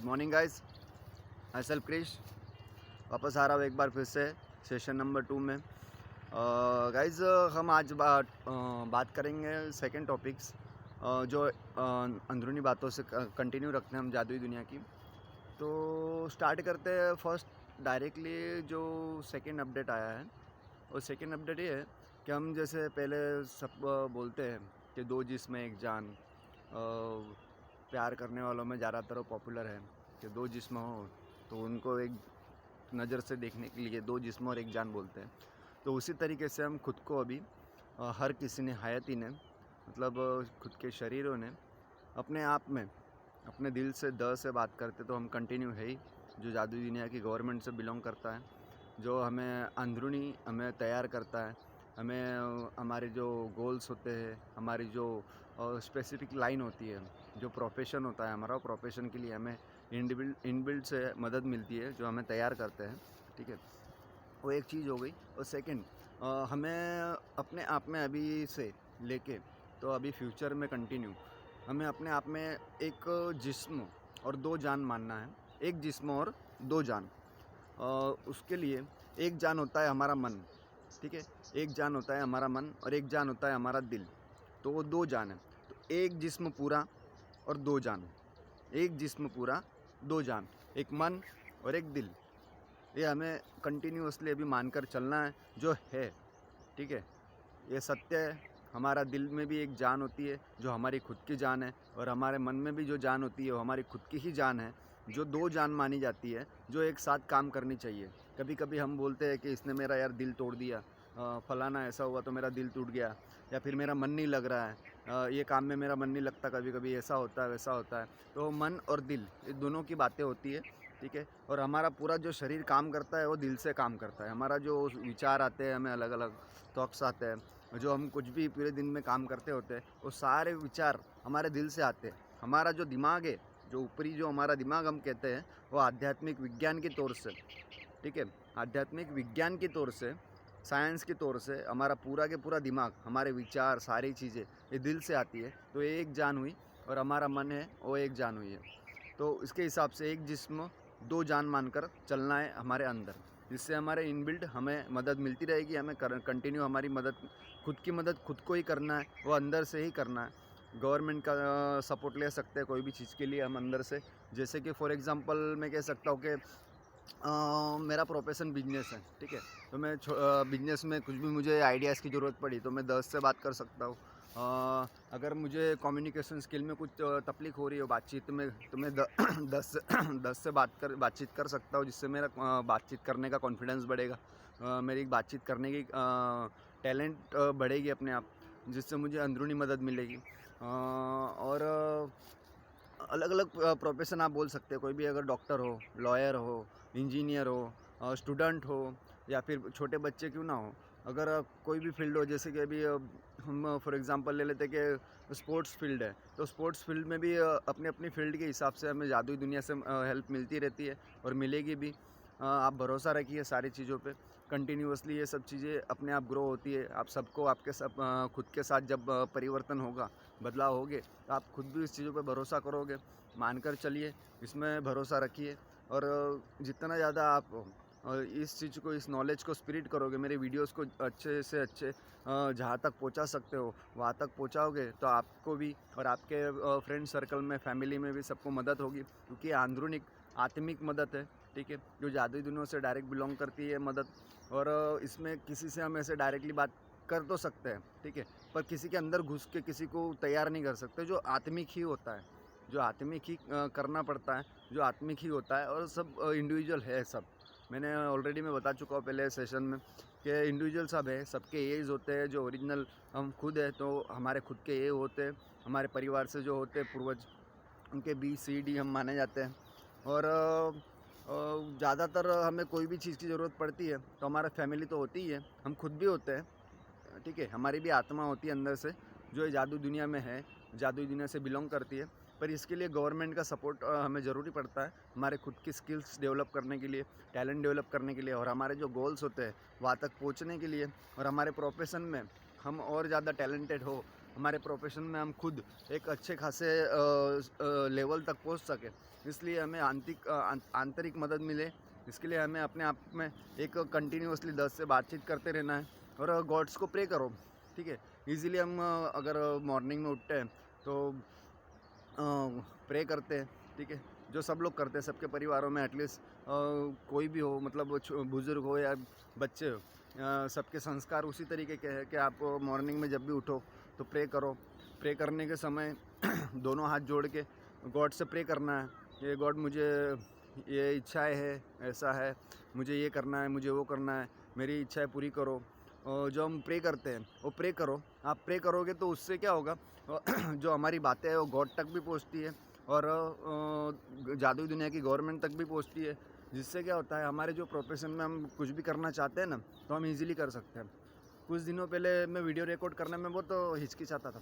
Good morning guys, I self Krish वापस आ रहा हूँ एक बार फिर से सेशन नंबर 2 में। गाइस हम आज बात करेंगे सेकंड टॉपिक्स जो अंदरूनी बातों से कंटिन्यू रखते हैं हम जादुई दुनिया की। तो स्टार्ट करते हैं फर्स्ट डायरेक्टली जो सेकंड अपडेट आया है। और सेकंड अपडेट ये है कि हम जैसे पहले सब बोलते हैं कि दो जिस्म एक जान। प्यार करने वालों में ज़्यादातर वो पॉपुलर है कि दो जिस्म हो तो उनको एक नज़र से देखने के लिए दो जिस्म और एक जान बोलते हैं। तो उसी तरीके से हम खुद को अभी हर किसी ने, हयाती ने, मतलब खुद के शरीरों ने अपने आप में अपने दिल से से बात करते तो हम कंटिन्यू है ही, जो जादुई दुनिया की गवर्नमेंट से बिलोंग करता है, जो हमें अंदरूनी हमें तैयार करता है, हमें हमारे जो गोल्स होते हैं, हमारी जो स्पेसिफिक लाइन होती है, जो प्रोफेशन होता है हमारा, प्रोफेशन के लिए हमें इनबिल्ट से मदद मिलती है जो हमें तैयार करते हैं। ठीक है, वो एक चीज़ हो गई। और सेकंड, हमें अपने आप में अभी से लेके तो अभी फ्यूचर में कंटिन्यू हमें अपने आप में एक जिस्म और दो जान मानना है। एक जिस्म और दो जान, उसके लिए एक जान होता है हमारा मन। ठीक है, एक जान होता है हमारा मन और एक जान होता है हमारा दिल। तो वो दो जान है। तो एक जिस्म पूरा और दो जान, एक जिस्म पूरा दो जान, एक मन और एक दिल, ये हमें कंटिन्यूअसली अभी मानकर चलना है जो है। ठीक है, ये सत्य है। हमारा दिल में भी एक जान होती है जो हमारी खुद की जान है, और हमारे मन में भी जो जान होती है वो हमारी खुद की ही जान है, जो दो जान मानी जाती है, जो एक साथ काम करनी चाहिए। कभी कभी हम बोलते हैं कि इसने मेरा यार दिल तोड़ दिया, फलाना ऐसा हुआ तो मेरा दिल टूट गया, या फिर मेरा मन नहीं लग रहा है, ये काम में मेरा मन नहीं लगता, कभी कभी ऐसा होता है वैसा होता है। तो मन और दिल, ये दोनों की बातें होती है। ठीक है, और हमारा पूरा जो शरीर काम करता है वो दिल से काम करता है। हमारा जो विचार आते हैं, हमें अलग अलग थॉट्स आते हैं, जो हम कुछ भी पूरे दिन में काम करते होते हैं, वो सारे विचार हमारे दिल से आते हैं। हमारा जो दिमाग है, जो ऊपरी जो हमारा दिमाग हम कहते हैं, वो आध्यात्मिक विज्ञान के तौर से, ठीक है, आध्यात्मिक विज्ञान के तौर से, साइंस के तौर से हमारा पूरा के पूरा दिमाग, हमारे विचार, सारी चीज़ें ये दिल से आती है। तो ये एक जान हुई, और हमारा मन है वो एक जान हुई है। तो इसके हिसाब से एक जिस्म दो जान मानकर चलना है हमारे अंदर, जिससे हमारे इनबिल्ट हमें मदद मिलती रहेगी। हमें कंटिन्यू हमारी मदद, खुद की मदद खुद को ही करना है, वो अंदर से ही करना है। गवर्नमेंट का सपोर्ट ले सकते हैं कोई भी चीज़ के लिए हम अंदर से। जैसे कि फॉर एग्जांपल मैं कह सकता हूँ कि मेरा प्रोफेशन बिजनेस है। ठीक है, तो मैं बिजनेस में कुछ भी मुझे आइडियाज़ की ज़रूरत पड़ी तो मैं 10 से बात कर सकता हूँ। अगर मुझे कम्युनिकेशन स्किल में कुछ तकलीफ हो रही हो बातचीत में, तो मैं 10 से बातचीत कर सकता हूँ, जिससे मेरा बातचीत करने का कॉन्फिडेंस बढ़ेगा, मेरी बातचीत करने की टैलेंट बढ़ेगी अपने आप, जिससे मुझे अंदरूनी मदद मिलेगी। और अलग अलग प्रोफेशन आप बोल सकते हैं, कोई भी, अगर डॉक्टर हो, लॉयर हो, इंजीनियर हो, स्टूडेंट हो, या फिर छोटे बच्चे क्यों ना हो, अगर कोई भी फील्ड हो। जैसे कि अभी हम फॉर एग्जांपल ले लेते हैं कि स्पोर्ट्स फील्ड है, तो स्पोर्ट्स फील्ड में भी अपनी अपनी फील्ड के हिसाब से हमें जादुई दुनिया से हेल्प मिलती रहती है और मिलेगी भी। आप भरोसा रखिए सारी चीज़ों पे, कंटिन्यूअसली ये सब चीज़ें अपने आप ग्रो होती है। आप सबको आपके सब खुद के साथ जब परिवर्तन होगा, बदलाव होगे, तो आप खुद भी इस चीज़ों पे भरोसा करोगे। मानकर चलिए, इसमें भरोसा रखिए, और जितना ज़्यादा आप इस चीज़ को, इस नॉलेज को स्प्रेड करोगे, मेरे वीडियोस को अच्छे से अच्छे जहाँ तक पहुँचा सकते हो वहाँ तक पहुँचाओगे, तो आपको भी और आपके फ्रेंड सर्कल में, फैमिली में भी सबको मदद होगी, क्योंकि आंदरूनिक आत्मिक मदद है। ठीक है, जो जादुई दुनिया से डायरेक्ट बिलोंग करती है मदद। और इसमें किसी से हम ऐसे डायरेक्टली बात कर तो सकते हैं, ठीक है, पर किसी के अंदर घुस के किसी को तैयार नहीं कर सकते। जो आत्मिक ही होता है, जो आत्मिक ही करना पड़ता है, जो आत्मिक ही होता है, और सब इंडिविजुअल है सब। मैंने ऑलरेडी मैं बता चुका हूँ पहले सेशन में कि इंडिविजुअल सब है, सबके एज होते हैं। जो ओरिजिनल हम खुद है, तो हमारे खुद के ए होते हैं, हमारे परिवार से जो होते हैं पूर्वज, उनके BCD हम माने जाते हैं। और ज़्यादातर हमें कोई भी चीज़ की ज़रूरत पड़ती है तो हमारा फैमिली तो होती ही है, हम खुद भी होते हैं। ठीक है, हमारी भी आत्मा होती है अंदर से, जो जादू दुनिया में है, जादू दुनिया से बिलोंग करती है। पर इसके लिए गवर्नमेंट का सपोर्ट हमें ज़रूरी पड़ता है, हमारे खुद की स्किल्स डेवलप करने के लिए, टैलेंट डेवलप करने के लिए, और हमारे जो गोल्स होते हैं वहाँ तक पहुँचने के लिए। और हमारे प्रोफेशन में हम और ज़्यादा टैलेंटेड हमारे प्रोफेशन में हम खुद एक अच्छे खासे लेवल तक पहुँच सके, इसलिए हमें आंतरिक मदद मिले, इसके लिए हमें अपने आप में एक कंटिन्यूअसली 10 से बातचीत करते रहना है और गॉड्स को प्रे करो, ठीक है। इजीली हम अगर मॉर्निंग में उठते हैं तो प्रे करते हैं, ठीक है, जो सब लोग करते हैं, सबके परिवारों में एटलीस्ट कोई भी हो, मतलब बुज़ुर्ग हो या बच्चे हो, सबके संस्कार उसी तरीके के हैं कि आप मॉर्निंग में जब भी उठो तो प्रे करो। प्रे करने के समय दोनों हाथ जोड़ के गॉड से प्रे करना है, ये गॉड मुझे ये इच्छाएं है, ऐसा है, मुझे ये करना है, मुझे वो करना है, मेरी इच्छाएं पूरी करो। और जो हम प्रे करते हैं वो प्रे करो, आप प्रे करोगे तो उससे क्या होगा, जो हमारी बातें हैं वो गॉड तक भी पहुंचती है और जादुई दुनिया की गवर्नमेंट तक भी पहुंचती है, जिससे क्या होता है हमारे जो प्रोफेशन में हम कुछ भी करना चाहते हैं ना, तो हम इजीली कर सकते हैं। कुछ दिनों पहले मैं वीडियो रिकॉर्ड करने में बहुत हिचकिचाता था,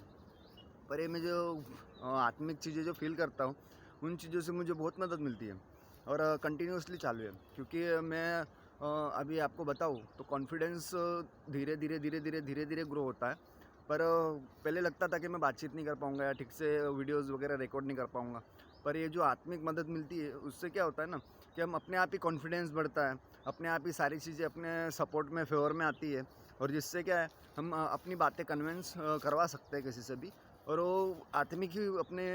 पर ये मैं जो आत्मिक चीज़ें जो फील करता हूँ, उन चीज़ों से मुझे बहुत मदद मिलती है और कंटिन्यूअसली चालू है। क्योंकि मैं अभी आपको बताऊँ तो कॉन्फिडेंस धीरे धीरे ग्रो होता है। पर पहले लगता था कि मैं बातचीत नहीं कर पाऊँगा या ठीक से वीडियोज़ वगैरह रिकॉर्ड नहीं कर पाऊँगा। पर ये जो आत्मिक मदद मिलती है उससे क्या होता है ना, कि हम अपने आप ही कॉन्फिडेंस बढ़ता है, अपने आप ही सारी चीज़ें अपने सपोर्ट में फेवर में आती है और जिससे क्या है हम अपनी बातें कन्विंस करवा सकते हैं किसी से भी। और वो आत्मिक ही अपने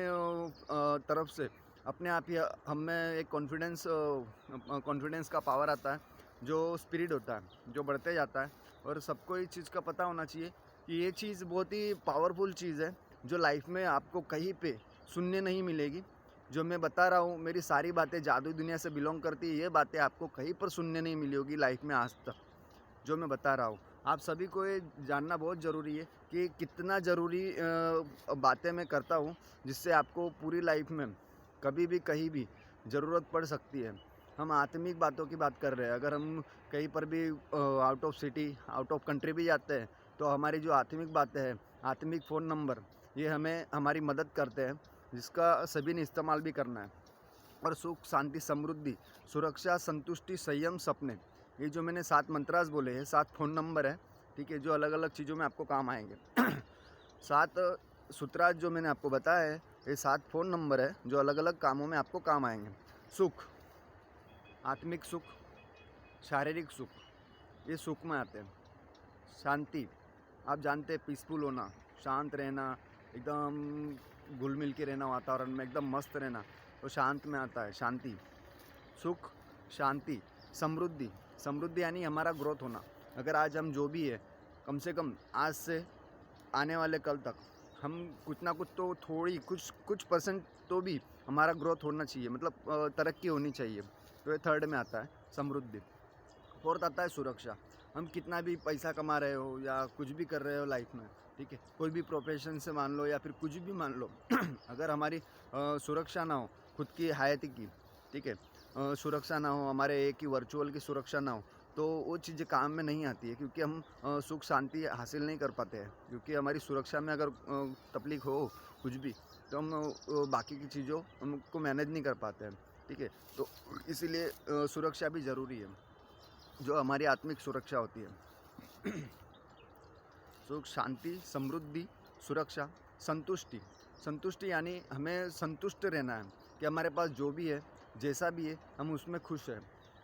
तरफ से अपने आप ही हम में एक कॉन्फिडेंस का पावर आता है, जो स्पिरिट होता है जो बढ़ते जाता है। और सबको इस चीज़ का पता होना चाहिए कि ये चीज़ बहुत ही पावरफुल चीज़ है, जो लाइफ में आपको कहीं पे सुनने नहीं मिलेगी। जो मैं बता रहा हूँ मेरी सारी बातें जादुई दुनिया से बिलोंग करती है, ये बातें आपको कहीं पर सुनने नहीं मिली होगी लाइफ में आज तक, जो मैं बता रहा हूँ। आप सभी को ये जानना बहुत ज़रूरी है कि कितना ज़रूरी बातें मैं करता हूँ, जिससे आपको पूरी लाइफ में कभी भी कहीं भी ज़रूरत पड़ सकती है। हम आत्मिक बातों की बात कर रहे हैं, अगर हम कहीं पर भी out of city, out of country भी जाते हैं, तो हमारी जो आत्मिक बातें हैं, आत्मिक फ़ोन नंबर, ये हमें हमारी मदद करते हैं, जिसका सभी ने इस्तेमाल भी करना है। और सुख, शांति, समृद्धि, सुरक्षा, संतुष्टि, संयम, सपने, ये जो मैंने 7 मंत्रास बोले हैं, 7 फ़ोन नंबर है, ठीक है, जो अलग अलग चीज़ों में आपको काम आएंगे। 7 सूत्रास जो मैंने आपको बताया है, ये 7 फ़ोन नंबर है जो अलग अलग कामों में आपको काम आएंगे। सुख, आत्मिक सुख, शारीरिक सुख, ये सुख में आते हैं। शांति, आप जानते हैं, पीसफुल होना, शांत रहना, एकदम घुल मिल के रहना वातावरण में, एकदम मस्त रहना, तो शांत में आता है शांति। सुख, शांति, समृद्धि, समृद्धि यानी हमारा ग्रोथ होना। अगर आज हम जो भी है, कम से कम आज से आने वाले कल तक हम कुछ ना कुछ तो थोड़ी कुछ परसेंट तो भी हमारा ग्रोथ होना चाहिए, मतलब तरक्की होनी चाहिए। तो ये थर्ड में आता है समृद्धि। फोर्थ आता है सुरक्षा। हम कितना भी पैसा कमा रहे हो या कुछ भी कर रहे हो लाइफ में, ठीक है, कोई भी प्रोफेशन से मान लो या फिर कुछ भी मान लो, अगर हमारी सुरक्षा ना हो खुद की हयाती की, ठीक है, सुरक्षा ना हो, हमारे एक ही वर्चुअल की सुरक्षा ना हो, तो वो चीज़ें काम में नहीं आती है। क्योंकि हम सुख शांति हासिल नहीं कर पाते हैं, क्योंकि हमारी सुरक्षा में अगर तकलीफ हो कुछ भी, तो हम बाकी की चीज़ों हमको मैनेज नहीं कर पाते हैं, ठीक है। तो इसीलिए सुरक्षा भी ज़रूरी है, जो हमारी आत्मिक सुरक्षा होती है। सुख, शांति, समृद्धि, सुरक्षा, संतुष्टि। संतुष्टि यानी हमें संतुष्ट रहना है कि हमारे पास जो भी है, जैसा भी है, हम उसमें खुश हैं,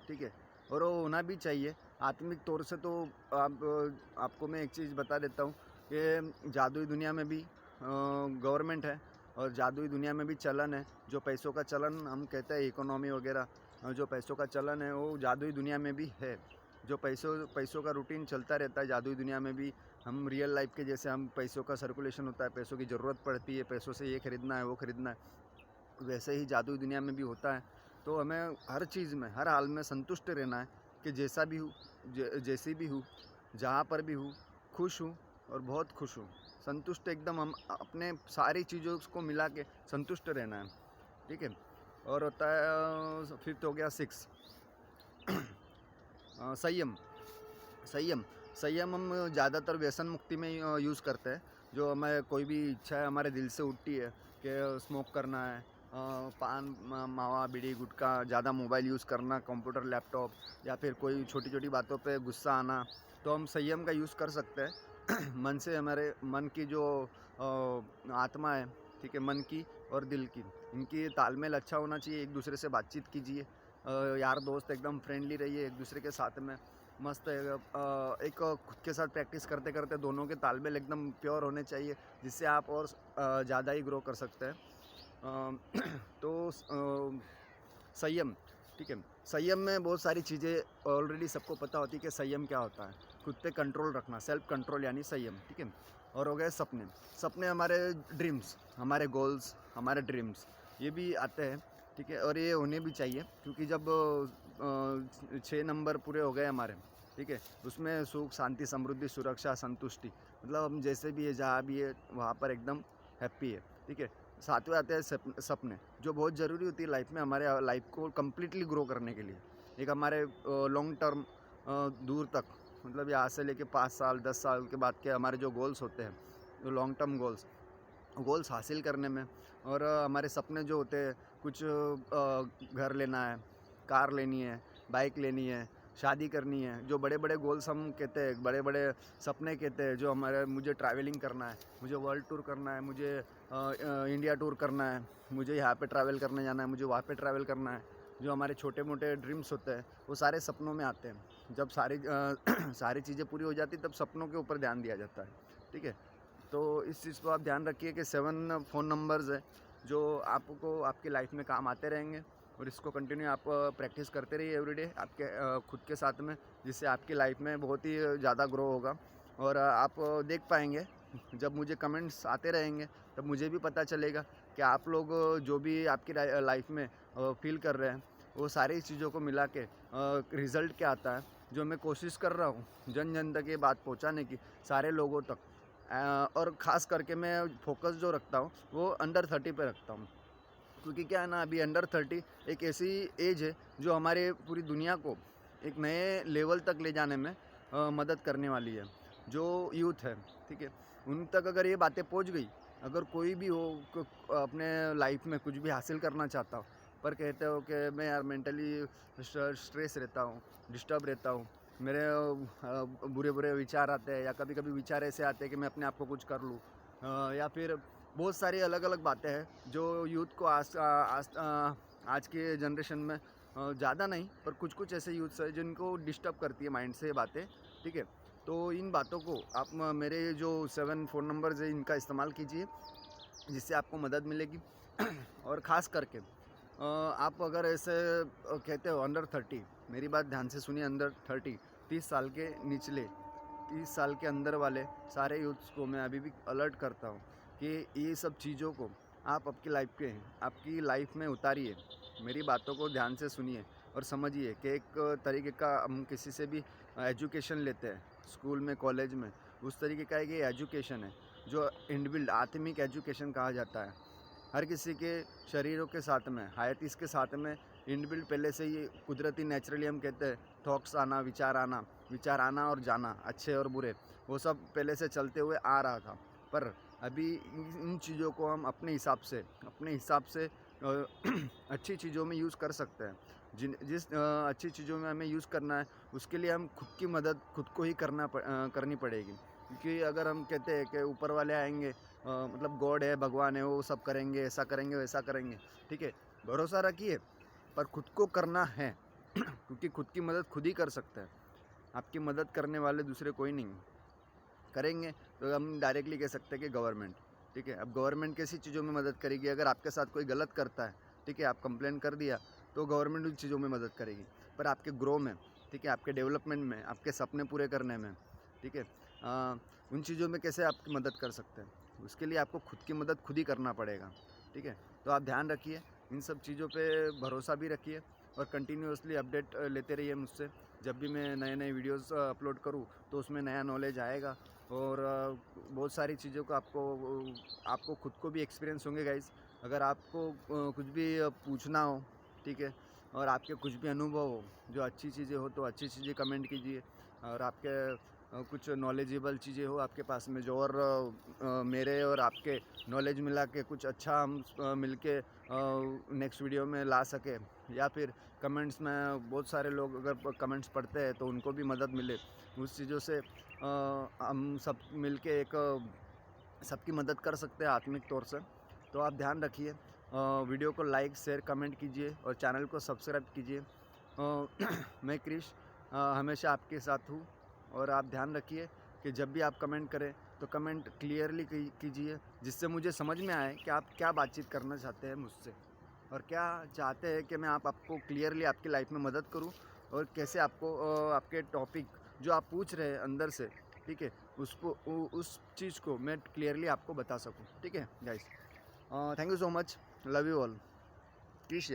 ठीक है। और वो होना भी चाहिए आत्मिक तौर से। तो आपको मैं एक चीज़ बता देता हूँ कि जादुई दुनिया में भी गवर्नमेंट है और जादुई दुनिया में भी चलन है। जो पैसों का चलन हम कहते हैं, इकोनॉमी वगैरह, जो पैसों का चलन है वो जादुई दुनिया में भी है। जो पैसों का रूटीन चलता रहता है जादुई दुनिया में भी। हम रियल लाइफ के जैसे हम पैसों का सर्कुलेशन होता है, पैसों की ज़रूरत पड़ती है, पैसों से ये खरीदना है वो खरीदना है, वैसे ही जादुई दुनिया में भी होता है। तो हमें हर चीज़ में, हर हाल में संतुष्ट रहना है कि जैसा भी हूँ, जैसी भी हूँ, जहाँ पर भी हूँ, खुश हूँ और बहुत खुश हूँ। संतुष्ट एकदम, हम अपने सारी चीज़ों को मिला के संतुष्ट रहना है, ठीक है। और होता है फिफ्थ हो गया 6 संयम। संयम संयम हम ज़्यादातर व्यसन मुक्ति में यूज़ करते हैं। जो हमें कोई भी इच्छा है हमारे दिल से उठती है कि स्मोक करना है, पान, मावा, बीड़ी, गुटखा, ज़्यादा मोबाइल यूज़ करना, कंप्यूटर, लैपटॉप, या फिर कोई छोटी छोटी बातों पे गुस्सा आना, तो हम संयम का यूज़ कर सकते हैं। मन से, हमारे मन की जो आत्मा है, ठीक है, मन की और दिल की, इनकी तालमेल अच्छा होना चाहिए, एक दूसरे से बातचीत कीजिए, यार दोस्त एकदम फ्रेंडली रहिए एक दूसरे के साथ में, मस्त एक खुद के साथ प्रैक्टिस करते करते दोनों के तालमेल एकदम प्योर होने चाहिए, जिससे आप और ज़्यादा ही ग्रो कर सकते हैं। तो संयम, ठीक है। संयम में बहुत सारी चीज़ें ऑलरेडी सबको पता होती है कि संयम क्या होता है। खुद पे कंट्रोल रखना, सेल्फ कंट्रोल यानी संयम, ठीक है। और हो गए सपने। सपने हमारे ड्रीम्स, हमारे गोल्स, हमारे ड्रीम्स ये भी आते हैं, ठीक है। और ये होने भी चाहिए, क्योंकि जब 6 नंबर पूरे हो गए हमारे, ठीक है, उसमें सुख, शांति, समृद्धि, सुरक्षा, संतुष्टि, मतलब हम जैसे भी है, जहाँ भी है, वहाँ पर एकदम हैप्पी है, ठीक है। सातवें आते हैं सपने, जो बहुत ज़रूरी होती है लाइफ में, हमारे लाइफ को कम्प्लीटली ग्रो करने के लिए। एक हमारे लॉन्ग टर्म, दूर तक, मतलब यहाँ से लेके 5 साल 10 साल के बाद के हमारे जो गोल्स होते हैं, जो लॉन्ग टर्म गोल्स हासिल करने में। और हमारे सपने जो होते हैं, कुछ घर लेना है, कार लेनी है, बाइक लेनी है, शादी करनी है, जो बड़े बड़े गोल्स हम कहते हैं, बड़े बड़े सपने कहते हैं, जो हमारे, मुझे ट्रैवलिंग करना है, मुझे वर्ल्ड टूर करना है, मुझे इंडिया टूर करना है, मुझे यहाँ पे ट्रैवल करने जाना है, मुझे वहाँ पे ट्रैवल करना है, जो हमारे छोटे मोटे ड्रीम्स होते हैं, वो सारे सपनों में आते हैं। जब सारी चीज़ें पूरी हो जाती तब सपनों के ऊपर ध्यान दिया जाता है, ठीक है। तो इस चीज़ को आप ध्यान रखिए कि 7 फ़ोन नंबर्स है, जो आपको आपकी लाइफ में काम आते रहेंगे, और इसको कंटिन्यू आप प्रैक्टिस करते रहिए एवरीडे आपके खुद के साथ में, जिससे आपकी लाइफ में बहुत ही ज़्यादा ग्रो होगा। और आप देख पाएंगे, जब मुझे कमेंट्स आते रहेंगे तब मुझे भी पता चलेगा कि आप लोग जो भी आपकी लाइफ में फील कर रहे हैं, वो सारी चीज़ों को मिला के रिज़ल्ट क्या आता है। जो मैं कोशिश कर रहा हूँ जन जन तक ये बात पहुँचाने की, सारे लोगों तक, और ख़ास करके मैं फोकस जो रखता हूँ वो अंडर 30 पे रखता हूँ, क्योंकि क्या है ना, अभी अंडर 30 एक ऐसी एज है जो हमारे पूरी दुनिया को एक नए लेवल तक ले जाने में मदद करने वाली है। जो यूथ है, ठीक है, उन तक अगर ये बातें पहुंच गई, अगर कोई भी हो अपने लाइफ में कुछ भी हासिल करना चाहता हो, पर कहते हो कि मैं यार मेंटली स्ट्रेस रहता हूँ, डिस्टर्ब रहता हूँ, मेरे बुरे बुरे विचार आते हैं, या कभी कभी विचार ऐसे आते हैं कि मैं अपने आप को कुछ कर लूँ, या फिर बहुत सारी अलग अलग बातें हैं जो यूथ को आज के जनरेशन में ज़्यादा नहीं, पर कुछ कुछ ऐसे यूथ्स हैं जिनको डिस्टर्ब करती है माइंड से ये बातें, ठीक है। तो इन बातों को आप मेरे जो 7 फ़ोन नंबर्स है इनका इस्तेमाल कीजिए, जिससे आपको मदद मिलेगी। और ख़ास करके आप अगर ऐसे कहते हो अंडर 30, मेरी बात ध्यान से सुनिए, अंडर 30, 30 साल के निचले, 30 साल के अंदर वाले सारे यूथ्स को मैं अभी भी अलर्ट करता हूँ कि ये सब चीज़ों को आप आपकी लाइफ में उतारिए। मेरी बातों को ध्यान से सुनिए और समझिए कि एक तरीके का हम किसी से भी एजुकेशन लेते हैं स्कूल में, कॉलेज में, उस तरीके का एक ये एजुकेशन है जो इनबिल्ड आत्मिक एजुकेशन कहा जाता है। हर किसी के शरीरों के साथ में, हायतीस के साथ में इनबिल्ड पहले से ही कुदरती, नेचुरली हम कहते हैं थॉट्स आना, विचार आना और जाना, अच्छे और बुरे, वो सब पहले से चलते हुए आ रहा था। पर अभी इन चीज़ों को हम अपने हिसाब से अच्छी चीज़ों में यूज़ कर सकते हैं। जिस अच्छी चीज़ों में हमें यूज़ करना है, उसके लिए हम खुद की मदद खुद को ही करनी पड़ेगी। क्योंकि अगर हम कहते हैं कि ऊपर वाले आएंगे, मतलब गॉड है, भगवान है, वो सब करेंगे, ऐसा करेंगे, वैसा करेंगे, ठीक है, भरोसा रखिए, पर खुद को करना है। क्योंकि खुद की मदद खुद ही कर सकते हैं, आपकी मदद करने वाले दूसरे कोई नहीं करेंगे। तो हम डायरेक्टली कह सकते हैं कि गवर्नमेंट, ठीक है। अब गवर्नमेंट कैसी चीज़ों में मदद करेगी? अगर आपके साथ कोई गलत करता है, ठीक है, आप कंप्लेन कर दिया, तो गवर्नमेंट उन चीज़ों में मदद करेगी। पर आपके ग्रो में, ठीक है, आपके डेवलपमेंट में, आपके सपने पूरे करने में, ठीक है, उन चीज़ों में कैसे आपकी मदद कर सकते हैं? उसके लिए आपको खुद की मदद खुद ही करना पड़ेगा, ठीक है। तो आप ध्यान रखिए, इन सब चीज़ों पे भरोसा भी रखिए, और कंटिन्यूअसली अपडेट लेते रहिए मुझसे। जब भी मैं नए नए वीडियोस अपलोड करूँ तो उसमें नया नॉलेज आएगा, और बहुत सारी चीज़ों को आपको खुद को भी एक्सपीरियंस होंगे गाइस। अगर आपको कुछ भी पूछना हो, ठीक है, और आपके कुछ भी अनुभव हो, जो अच्छी चीज़ें हो तो अच्छी चीज़ें कमेंट कीजिए, और आपके कुछ नॉलेजेबल चीज़ें हो आपके पास में, जो और मेरे और आपके नॉलेज मिला के कुछ अच्छा हम मिलके नेक्स्ट वीडियो में ला सके, या फिर कमेंट्स में बहुत सारे लोग अगर कमेंट्स पढ़ते हैं तो उनको भी मदद मिले, उस चीज़ों से हम सब मिलके एक सबकी मदद कर सकते हैं आत्मिक तौर से। तो आप ध्यान रखिए, वीडियो को लाइक शेयर कमेंट कीजिए और चैनल को सब्सक्राइब कीजिए। मैं क्रिश हमेशा आपके साथ हूँ और आप ध्यान रखिए कि जब भी आप कमेंट करें तो कमेंट क्लियरली कीजिए, जिससे मुझे समझ में आए कि आप क्या बातचीत करना चाहते हैं मुझसे और क्या चाहते हैं कि मैं आपको क्लियरली आपकी लाइफ में मदद करूं और कैसे आपको आपके टॉपिक जो आप पूछ रहे हैं अंदर से, ठीक है, उसको उस चीज़ को मैं क्लियरली आपको बता सकूं। ठीक है guys, thank you so much, love you all, Krrish.